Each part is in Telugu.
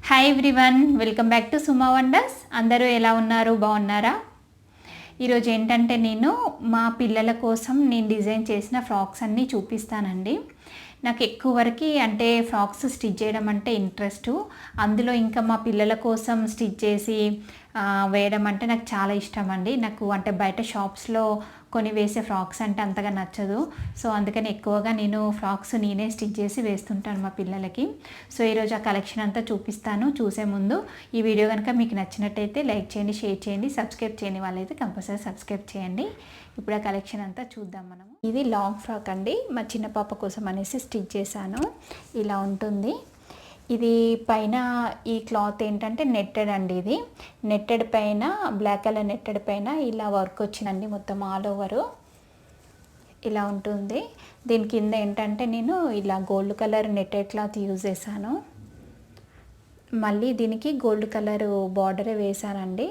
Hi everyone, welcome back to Suma wonders. అందరూ ఎలా ఉన్నారు? బాగున్నారా? ఈరోజు ఏంటంటే నేను మా పిల్లల కోసం నేను డిజైన్ చేసిన ఫ్రాక్స్ అన్నీ చూపిస్తానండి. నాకు ఎక్కువ వరకు అంటే ఫ్రాక్స్ స్టిచ్ చేయడం అంటే ఇంట్రెస్ట్. అందులో ఇంకా మా పిల్లల కోసం స్టిచ్ చేసి వేయడం అంటే నాకు చాలా ఇష్టం అండి. నాకు అంటే బయట షాప్స్లో కొని వేసే ఫ్రాక్స్ అంటే అంతగా నచ్చదు. సో అందుకని ఎక్కువగా నేను ఫ్రాక్స్ నేనే స్టిచ్ చేసి వేస్తుంటాను మా పిల్లలకి. సో ఈరోజు ఆ కలెక్షన్ అంతా చూపిస్తాను. చూసే ముందు ఈ వీడియో కనుక మీకు నచ్చినట్టయితే లైక్ చేయండి, షేర్ చేయండి, సబ్స్క్రైబ్ చేయని వాళ్ళైతే కంపల్సరీ సబ్స్క్రైబ్ చేయండి. ఇప్పుడు ఆ కలెక్షన్ అంతా చూద్దాం మనం. ఇది లాంగ్ ఫ్రాక్ అండి, మా చిన్న పాప కోసం అనేసి స్టిచ్ చేశాను. ఇలా ఉంటుంది. ఇది పైన ఈ క్లాత్ ఏంటంటే నెట్టెడ్ అండి. ఇది నెట్టెడ్ పైన బ్లాక్ కలర్ నెట్టెడ్ పైన ఇలా వర్క్ వచ్చిందండి, మొత్తం ఆల్ ఓవరు ఇలా ఉంటుంది. దీని కింద ఏంటంటే నేను ఇలా gold colour netted cloth use చేశాను. మళ్ళీ దీనికి గోల్డ్ కలర్ బార్డరే వేశానండి.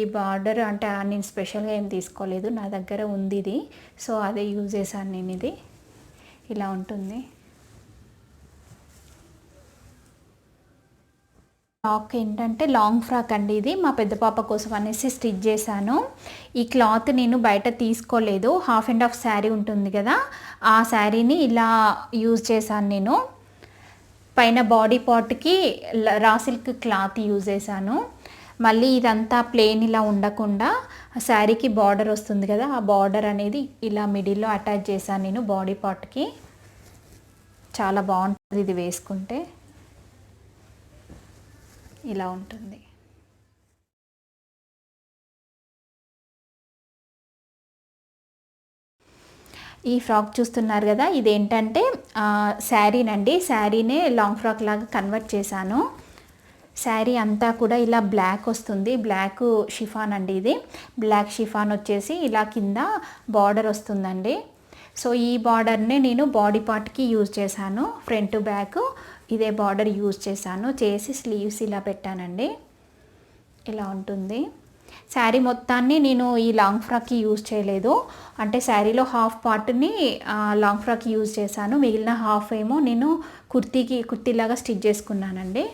ఈ బార్డర్ అంటే నేను స్పెషల్గా ఏం తీసుకోలేదు, నా దగ్గర ఉంది ఇది. సో అదే యూజ్ చేశాను నేను. ఇది ఇలా ఉంటుంది. ఫ్రాక్ ఏంటంటే లాంగ్ ఫ్రాక్ అండి. ఇది మా పెద్ద పాప కోసం అనేసి స్టిచ్ చేశాను. ఈ క్లాత్ నేను బయట తీసుకోలేదు. హాఫ్ అండ్ హాఫ్ శారీ ఉంటుంది కదా, ఆ శారీని ఇలా యూజ్ చేశాను నేను. పైన బాడీ పార్ట్కి రా సిల్క్ క్లాత్ యూజ్ చేశాను. మళ్ళీ ఇదంతా ప్లెయిన్ ఇలా ఉండకుండా శారీకి బార్డర్ వస్తుంది కదా, ఆ బార్డర్ అనేది ఇలా మిడిల్లో అటాచ్ చేశాను నేను బాడీ పార్ట్కి. చాలా బాగుంటుంది ఇది వేసుకుంటే. ఇలా ఉంటుంది. ఈ ఫ్రాక్ చూస్తున్నారు కదా, ఇదేంటంటే శారీనండి. శారీనే లాంగ్ ఫ్రాక్ లాగా కన్వర్ట్ చేశాను. శారీ అంతా కూడా ఇలా బ్లాక్ వస్తుంది, బ్లాక్ షిఫాన్ అండి. ఇది బ్లాక్ షిఫాన్ వచ్చేసి ఇలా కింద బార్డర్ వస్తుందండి. సో ఈ బార్డర్నే నేను బాడీ పార్ట్కి యూజ్ చేశాను. ఫ్రంట్ బ్యాక్ ఇదే బార్డర్ యూజ్ చేసి స్లీవ్స్ ఇలా పెట్టానండి. ఇలా ఉంటుంది. శారీ మొత్తాన్ని నేను ఈ లాంగ్ ఫ్రాక్కి యూజ్ చేయలేదు. అంటే శారీలో హాఫ్ పార్ట్ని లాంగ్ ఫ్రాక్కి యూజ్ చేశాను, మిగిలిన హాఫ్ ఏమో నేను కుర్తీలాగా స్టిచ్ చేసుకున్నానండి.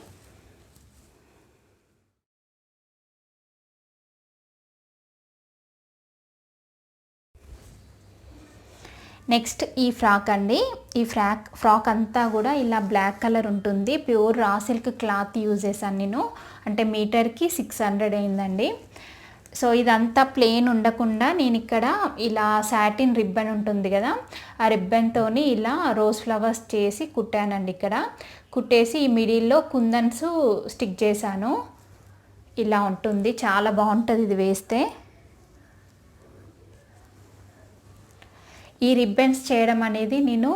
నెక్స్ట్ ఈ ఫ్రాక్ అండి. ఈ ఫ్రాక్ అంతా కూడా ఇలా బ్లాక్ కలర్ ఉంటుంది. Pure raw silk cloth use చేశాను నేను. అంటే మీటర్కి 600 అయిందండి. సో ఇదంతా ప్లెయిన్ ఉండకుండా నేను ఇక్కడ ఇలా సాటిన్ రిబ్బన్ ఉంటుంది కదా, ఆ రిబ్బన్తో ఇలా రోజ్ ఫ్లవర్స్ చేసి కుట్టానండి. ఇక్కడ కుట్టేసి ఈ మిడిల్లో కుందన్స్ స్టిక్ చేశాను. ఇలా ఉంటుంది, చాలా బాగుంటుంది ఇది వేస్తే. ఈ రిబ్బన్స్ చేయడం అనేది నేను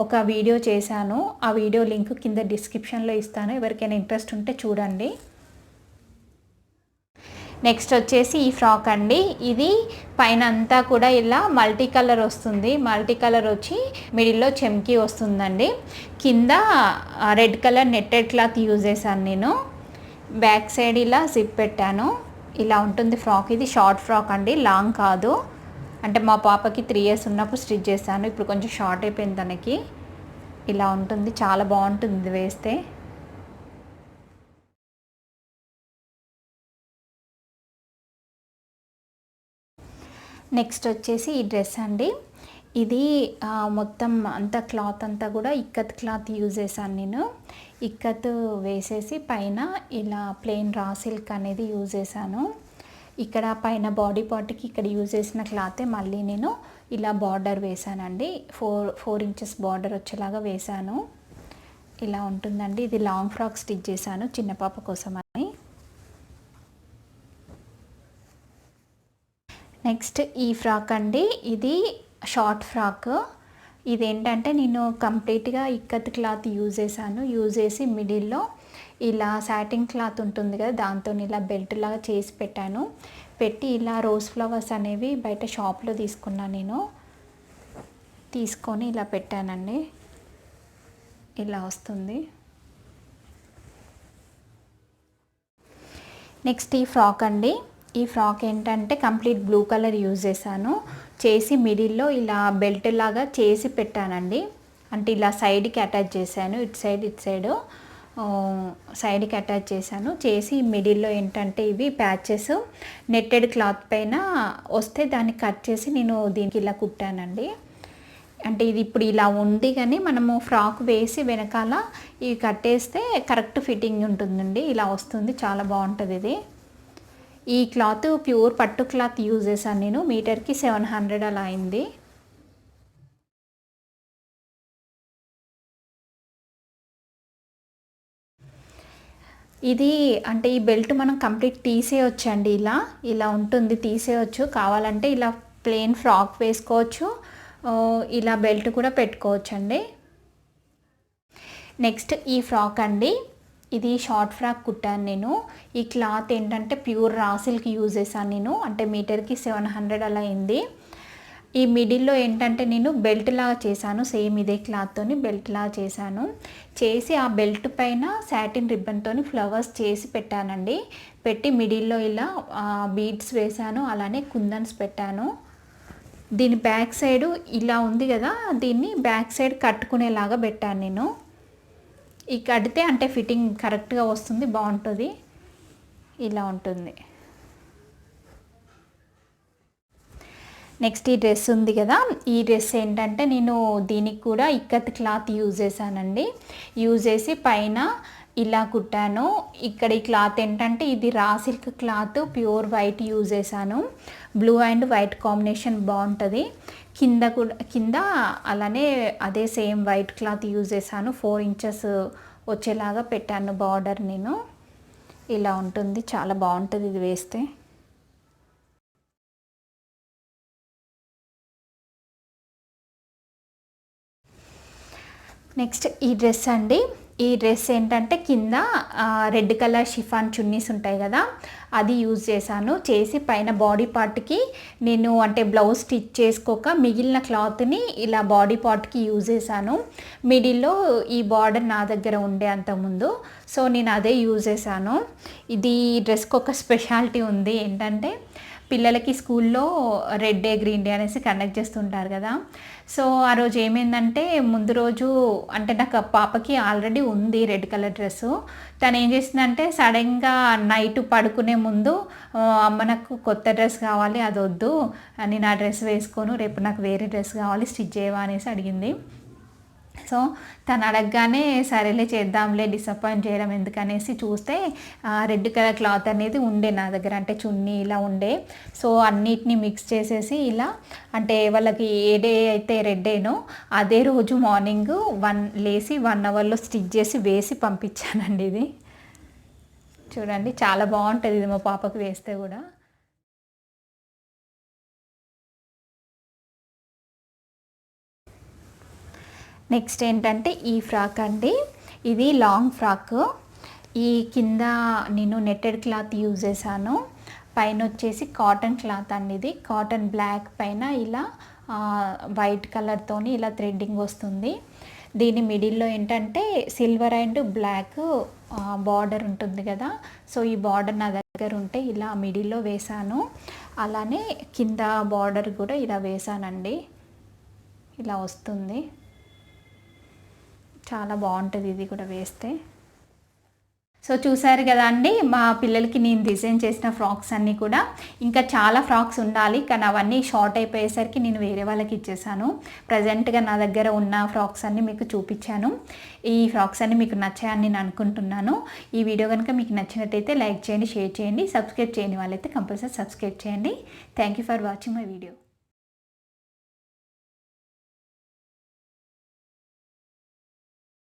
ఒక వీడియో చేశాను. ఆ వీడియో లింక్ కింద డిస్క్రిప్షన్లో ఇస్తాను, ఎవరికైనా ఇంట్రెస్ట్ ఉంటే చూడండి. నెక్స్ట్ వచ్చేసి ఈ ఫ్రాక్ అండి. ఇది పైన అంతా కూడా ఇలా మల్టీ కలర్ వస్తుంది. మల్టీ కలర్ వచ్చి మిడిల్లో చెమ్కీ వస్తుందండి. కింద red colour netted cloth use చేశాను నేను. బ్యాక్ సైడ్ ఇలా జిప్ పెట్టాను. ఇలా ఉంటుంది ఫ్రాక్. ఇది షార్ట్ ఫ్రాక్ అండి, లాంగ్ కాదు. అంటే మా పాపకి 3 years ఉన్నప్పుడు స్టిచ్ చేశాను. ఇప్పుడు కొంచెం షార్ట్ అయిపోయింది తనకి. ఇలా ఉంటుంది, చాలా బాగుంటుంది ఇది వేస్తే. నెక్స్ట్ వచ్చేసి ఈ డ్రెస్ అండి. ఇది మొత్తం అంతా క్లాత్ అంతా కూడా ఇక్కత్ క్లాత్ యూజ్ చేశాను నేను. ఇక్కత్ వేసేసి పైన ఇలా ప్లెయిన్ రా సిల్క్ అనేది యూజ్ చేశాను. ఇక్కడ పైన బాడీ పార్ట్కి ఇక్కడ యూజ్ చేసిన క్లాతే మళ్ళీ నేను ఇలా బార్డర్ వేసానండి. 4 inches బార్డర్ వచ్చేలాగా వేసాను. ఇలా ఉంటుందండి. ఇది లాంగ్ ఫ్రాక్ స్టిచ్ చేశాను చిన్న పాప కోసం అని. నెక్స్ట్ ఈ ఫ్రాక్ అండి. ఇది షార్ట్ ఫ్రాక్. ఇదేంటంటే నేను కంప్లీట్గా ఇక్కత్ క్లాత్ యూజ్ చేసి మిడిల్లో ఇలా సాటిన్ క్లాత్ ఉంటుంది కదా, దాంతో ఇలా బెల్ట్ లాగా చేసి పెట్టి ఇలా రోజ్ ఫ్లవర్స్ అనేవి బయట షాప్లో తీసుకున్నాను. తీసుకొని ఇలా పెట్టానండి. ఇలా వస్తుంది. నెక్స్ట్ ఈ ఫ్రాక్ అండి. ఈ ఫ్రాక్ ఏంటంటే కంప్లీట్ బ్లూ కలర్ యూజ్ చేసి మిడిల్లో ఇలా బెల్ట్ లాగా చేసి పెట్టానండి. అంటే ఇలా సైడ్కి అటాచ్ చేశాను, ఇటు సైడ్ సైడ్కి అటాచ్ చేశాను. చేసి మిడిల్లో ఏంటంటే ఇవి ప్యాచెస్ నెట్టెడ్ క్లాత్ పైన వస్తే దాన్ని కట్ చేసి నేను దీనికి ఇలా కుట్టానండి. అంటే ఇది ఇప్పుడు ఇలా ఉంది కానీ మనము ఫ్రాక్ వేసి వెనకాల ఇవి కట్టేస్తే కరెక్ట్ ఫిట్టింగ్ ఉంటుందండి. ఇలా వస్తుంది, చాలా బాగుంటుంది ఇది. ఈ క్లాత్ ప్యూర్ పట్టు క్లాత్ యూజ్ చేశాను నేను. మీటర్కి 700 అలా అయింది. ఇది అంటే ఈ బెల్ట్ మనం కంప్లీట్ తీసేయొచ్చండి. ఇలా ఉంటుంది, తీసేయచ్చు. కావాలంటే ఇలా ప్లెయిన్ ఫ్రాక్ వేసుకోవచ్చు, ఇలా బెల్ట్ కూడా పెట్టుకోవచ్చండి. నెక్స్ట్ ఈ ఫ్రాక్ అండి, ఇది షార్ట్ ఫ్రాక్ కుట్టాను నేను. ఈ క్లాత్ ఏంటంటే ప్యూర్ రా సిల్క్ యూజ్ చేశాను నేను. అంటే మీటర్కి 700 అలా అయింది. ఈ మిడిల్లో ఏంటంటే నేను బెల్ట్ లాగా చేశాను, సేమ్ ఇదే క్లాత్తోని బెల్ట్ లాగా చేశాను. చేసి ఆ బెల్ట్ పైన సాటిన్ రిబ్బన్తో ఫ్లవర్స్ చేసి పెట్టానండి. పెట్టి మిడిల్లో ఇలా బీడ్స్ వేశాను, అలానే కుందన్స్ పెట్టాను. దీని బ్యాక్ సైడ్ ఇలా ఉంది కదా, దీన్ని బ్యాక్ సైడ్ కట్టుకునేలాగా పెట్టాను నేను. ఈ కడితే అంటే ఫిట్టింగ్ కరెక్ట్గా వస్తుంది, బాగుంటుంది. ఇలా ఉంటుంది. నెక్స్ట్ ఈ డ్రెస్ ఉంది కదా, ఈ డ్రెస్ ఏంటంటే నేను దీనికి కూడా ఇక్కత్ క్లాత్ యూజ్ చేశానండి. యూజ్ చేసి పైన ఇలా కుట్టాను. ఇక్కడ ఈ క్లాత్ ఏంటంటే ఇది raw silk cloth pure white use చేశాను. బ్లూ అండ్ వైట్ కాంబినేషన్ బాగుంటుంది. కింద అలానే అదే సేమ్ వైట్ క్లాత్ యూజ్ చేశాను. 4 ఇంచెస్ వచ్చేలాగా పెట్టాను బార్డర్ నేను. ఇలా ఉంటుంది, చాలా బాగుంటుంది ఇది వేస్తే. నెక్స్ట్ ఈ డ్రెస్ అండి, ఈ డ్రెస్ ఏంటంటే కింద రెడ్ కలర్ షిఫాన్ చున్నీస్ ఉంటాయి కదా, అది యూజ్ చేశాను. చేసి పైన బాడీ పార్ట్కి నేను అంటే బ్లౌజ్ స్టిచ్ చేసుకోక మిగిలిన క్లాత్ని ఇలా బాడీ పార్ట్కి యూజ్ చేశాను. మిడిల్లో ఈ బార్డర్ నా దగ్గర ఉండే అంతకుముందు, సో నేను అదే యూజ్ చేశాను. ఇది డ్రెస్కి ఒక స్పెషాలిటీ ఉంది. ఏంటంటే పిల్లలకి స్కూల్లో రెడ్ డే గ్రీన్ డే అనేసి కండక్ట్ చేస్తుంటారు కదా. సో ఆ రోజు ఏమైందంటే ముందు రోజు అంటే నాకు పాపకి ఆల్రెడీ ఉంది రెడ్ కలర్ డ్రెస్సు. తను ఏం చేసిందంటే సడన్గా నైట్ పడుకునే ముందు అమ్మ నాకు కొత్త డ్రెస్ కావాలి, అది వద్దు, నేను ఆ డ్రెస్ వేసుకోను, రేపు నాకు వేరే డ్రెస్ కావాలి, స్టిచ్ చేయవా అనేసి అడిగింది. సో తను అడగగానే సరేలే చేద్దాంలే, డిసప్పాయింట్ చేయడం ఎందుకనేసి చూస్తే రెడ్ కలర్ క్లాత్ అనేది ఉండే నా దగ్గర, అంటే చున్నీ ఇలా ఉండే. సో అన్నిటినీ మిక్స్ చేసేసి ఇలా అంటే వాళ్ళకి ఏ డే అయితే రెడ్ డేనో అదే రోజు మార్నింగ్ లేసి 1 అవర్లో స్టిచ్ చేసి వేసి పంపించానండి. ఇది చూడండి, చాలా బాగుంటుంది ఇది మా పాపకి వేస్తే కూడా. నెక్స్ట్ ఏంటంటే ఈ ఫ్రాక్ అండి, ఇది లాంగ్ ఫ్రాక్. ఈ కింద నేను నెట్టెడ్ క్లాత్ యూజ్ చేశాను. పైన వచ్చేసి కాటన్ క్లాత్ అండి. ఇది కాటన్ బ్లాక్ పైన ఇలా వైట్ కలర్తోని ఇలా థ్రెడ్డింగ్ వస్తుంది. దీని మిడిల్లో ఏంటంటే సిల్వర్ అండ్ బ్లాక్ బార్డర్ ఉంటుంది కదా, సో ఈ బార్డర్ నా దగ్గర ఉంటే ఇలా మిడిల్లో వేశాను. అలానే కింద బార్డర్ కూడా ఇలా వేశానండి. ఇలా వస్తుంది, చాలా బాగుంటుంది ఇది కూడా వేస్తే. సో చూసారు కదా అండి, మా పిల్లలకి నేను డిజైన్ చేసిన ఫ్రాక్స్ అన్నీ కూడా. ఇంకా చాలా ఫ్రాక్స్ ఉండాలి కానీ అవన్నీ షార్ట్ అయిపోయేసరికి నేను వేరే వాళ్ళకి ఇచ్చేసాను. ప్రజెంట్గా నా దగ్గర ఉన్న ఫ్రాక్స్ అన్నీ మీకు చూపించాను. ఈ ఫ్రాక్స్ అన్నీ మీకు నచ్చాయని నేను అనుకుంటున్నాను. ఈ వీడియో కనుక మీకు నచ్చినట్టయితే లైక్ చేయండి, షేర్ చేయండి, సబ్స్క్రైబ్ చేయని వాళ్ళైతే కంపల్సరీ సబ్స్క్రైబ్ చేయండి. Thank you for watching my video.